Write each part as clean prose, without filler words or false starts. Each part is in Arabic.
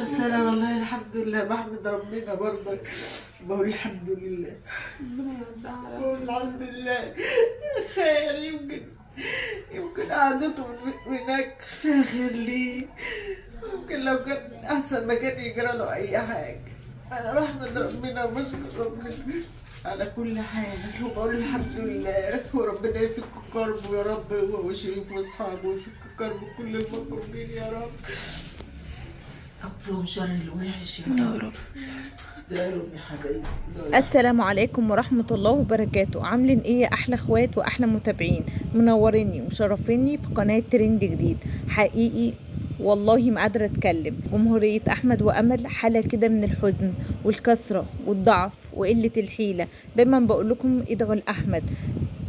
بالسلامة. والله الحمد لله، بحمد ربنا برضك، بقول الحمد لله. بقول الحمد لله خير. يمكن قعدته هناك فيها خير ليه. يمكن لو كان أحسن ما كان يجرى له أي حاجة. أنا بحمد ربنا وبشكر ربنا على كل حاجة، وبقول الحمد لله، وربنا يفك كربه يا رب، هو وشريف واصحابه، ويفك كرب كل المكروبين يا رب، يكفيهم شر الوحش يا رب. دارهم يا حبايبي. السلام عليكم ورحمة الله وبركاته. عاملين ايه يا احلى اخوات واحلى متابعين؟ منوريني ومشرفيني في قناة ترند جديد. حقيقي والله ما قادرة اتكلم. جمهورية احمد وامل حالة كده من الحزن والكسرة والضعف وقلة الحيلة. دايما بقول لكم ادعوا لاحمد،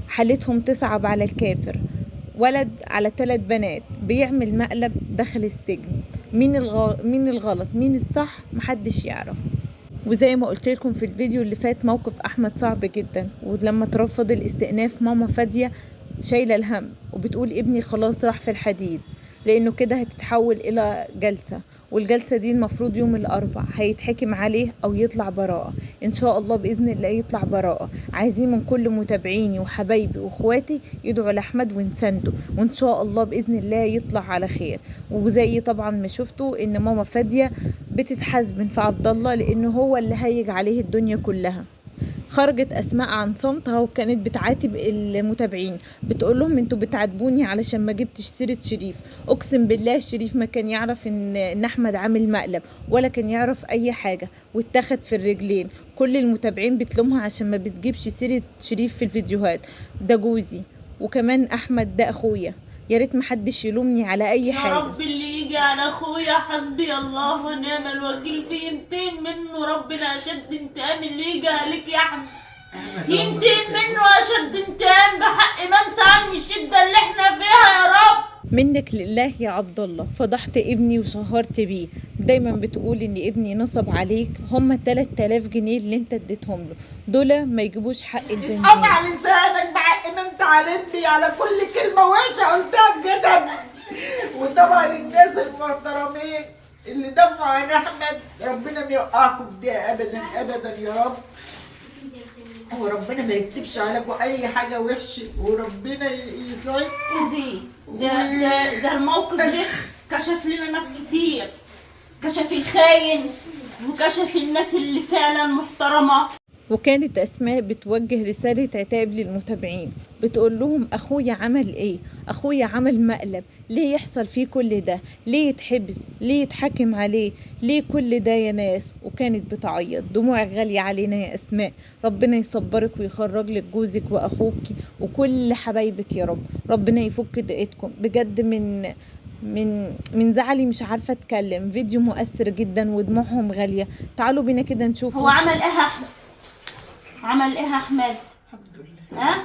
حالتهم تصعب على الكافر. ولد على 3 بنات بيعمل مقلب داخل السجن. مين الغلط مين الصح محدش يعرف. وزي ما قلت لكم في الفيديو اللي فات، موقف احمد صعب جدا، ولما ترفض الاستئناف ماما فادية شايله الهم وبتقول ابني خلاص راح في الحديد، لانه كده هتتحول الى جلسة، والجلسة دي المفروض يوم الاربع هيتحكم عليه او يطلع براءة. ان شاء الله باذن الله يطلع براءة. عايزين من كل متابعيني وحبايبي واخواتي يدعوا لاحمد ونسنده، وان شاء الله باذن الله يطلع على خير. وزي طبعا ما شفتوا ان ماما فادية بتتحزن في عبد الله لانه هو اللي هيج عليه الدنيا كلها. خرجت اسماء عن صمتها وكانت بتعاتب المتابعين، بتقول لهم انتوا بتعاتبوني علشان ما جبتش سيره شريف. اقسم بالله شريف ما كان يعرف ان احمد عامل مقلب، ولا كان يعرف اي حاجه، واتخذ في الرجلين. كل المتابعين بتلومها عشان ما بتجيبش سيره شريف في الفيديوهات. ده جوزي، وكمان احمد ده اخويا، يا ريت محدش يلومني على اي حاجه. يا رب اللي يجي على اخويا حسبي الله ونعم الوكيل فيه، ينتقم منه ربنا اشد انتقام. اللي يجي عليك يا احمد ينتقم منه اشد انتقام، بحق ما انت عن الشده اللي احنا فيها يا رب. منك لله يا عبد الله، فضحت ابني وشهرت بيه. دايما بتقول ان ابني نصب عليك. هم 3000 جنيه اللي انت اديتهم له دول ما يجيبوش حق البنزين. قطع لسانك بحق ما انت عارفني على كل كلمة وحشة قلتها بجد. وطبعا الناس المحترمين اللي دافعوا عن احمد ربنا ما يوقعكم في دي ابدا ابدا يا رب، وربنا ما يكتبش عليكم اي حاجة وحشة، وربنا يسعدكم. ده الموقف ده كشف لنا ناس كتير، كشف الخاين وكشف الناس اللي فعلا محترمة. وكانت اسماء بتوجه رسالة عتاب للمتابعين، بتقول لهم اخويا عمل ايه؟ اخويا عمل مقلب، ليه يحصل فيه كل ده؟ ليه يتحبس؟ ليه يتحكم عليه؟ ليه كل ده يا ناس؟ وكانت بتعيط، دموع غالية علينا يا اسماء. ربنا يصبرك ويخرج لك جوزك واخوك وكل حبايبك يا رب. ربنا يفك ضيقتكم بجد. من زعلي مش عارفة اتكلم. فيديو مؤثر جدا ودموعهم غالية. تعالوا بينا كده نشوف هو عمل ايه يا احمد؟ عمل ايه يا احمد؟ الحمد لله. ها؟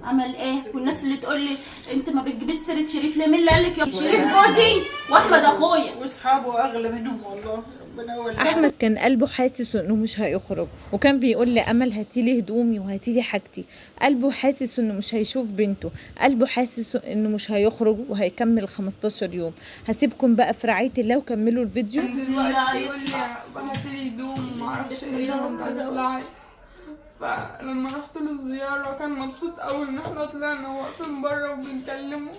عمل ايه؟ والناس اللي تقول لي انت ما بتجيبيش سيره شريف ليه؟ مين اللي قال لك يا شريف جوزي واحمد اخويا واصحابه اغلى منهم والله. ربنا هو اللي احمد كان قلبه حاسس انه مش هيخرج، وكان بيقول لي امل هاتيلي هدومي وهاتيلي حاجتي. قلبه حاسس انه مش هيشوف بنته، قلبه حاسس انه مش هيخرج وهيكمل 15 يوم. هسيبكم بقى في رعايه الله وكملوا الفيديو. دلوقتي يقول لي هاتيلي هدوم ومعرفش ايه وانت هتطلعي. فلما رحت له الزيارة كان مبسوط أوي إن احنا طلعنا واقفين برا وبنكلمه.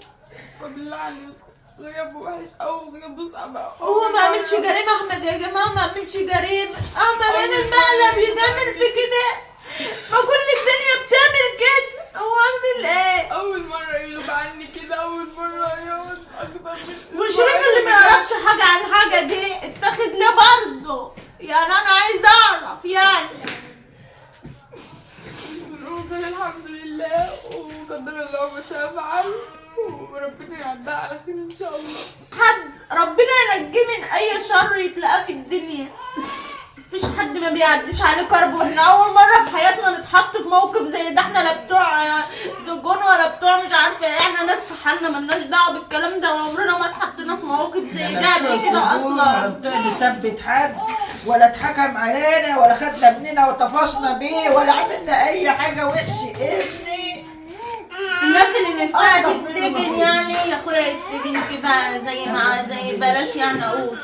فبالله عليك غيابه وحش أوي وغيابه صعب أوي. هو ما عملش جريمه احمد يا جماعه، ما عملش جريمه. احمد عمل مقلب يتعمل في كده؟ ما كل الدنيا بتعمل كده، هو عمل ايه؟ أول مرة يغيب عني كده، أول مرة يقعد أكتر من وشريف اللي ما يعرفش حاجه عن حاجه دي اتاخد ليه برضه؟ يعني انا عايز اعرف يعني. بنقول الحمد لله وقدر الله ما شاء فعل، وربنا يعدها على خير إن شاء الله. ربنا ينجيه من اي شر يتلاقاه في الدنيا. مفيش حد ما بيعديش عليه كرب، واحنا اول مره في حياتنا نتحط في موقف زي ده. احنا لا بتوع سجون ولا بتوع مش عارفه ايه، احنا ناس في حالنا مالناش دعوه بالكلام ده، وعمرنا ما اتحطينا في مواقف زي ده قبل كده اصلا. ولا نثبت حد ولا اتحكم علينا ولا خدنا ابننا وطفشنا بيه ولا عملنا اي حاجه وحشه. ابني الناس اللي نفسها تتسجن يعني يا اخويا يتسجن كده زي ما زي بلاش يعني اقول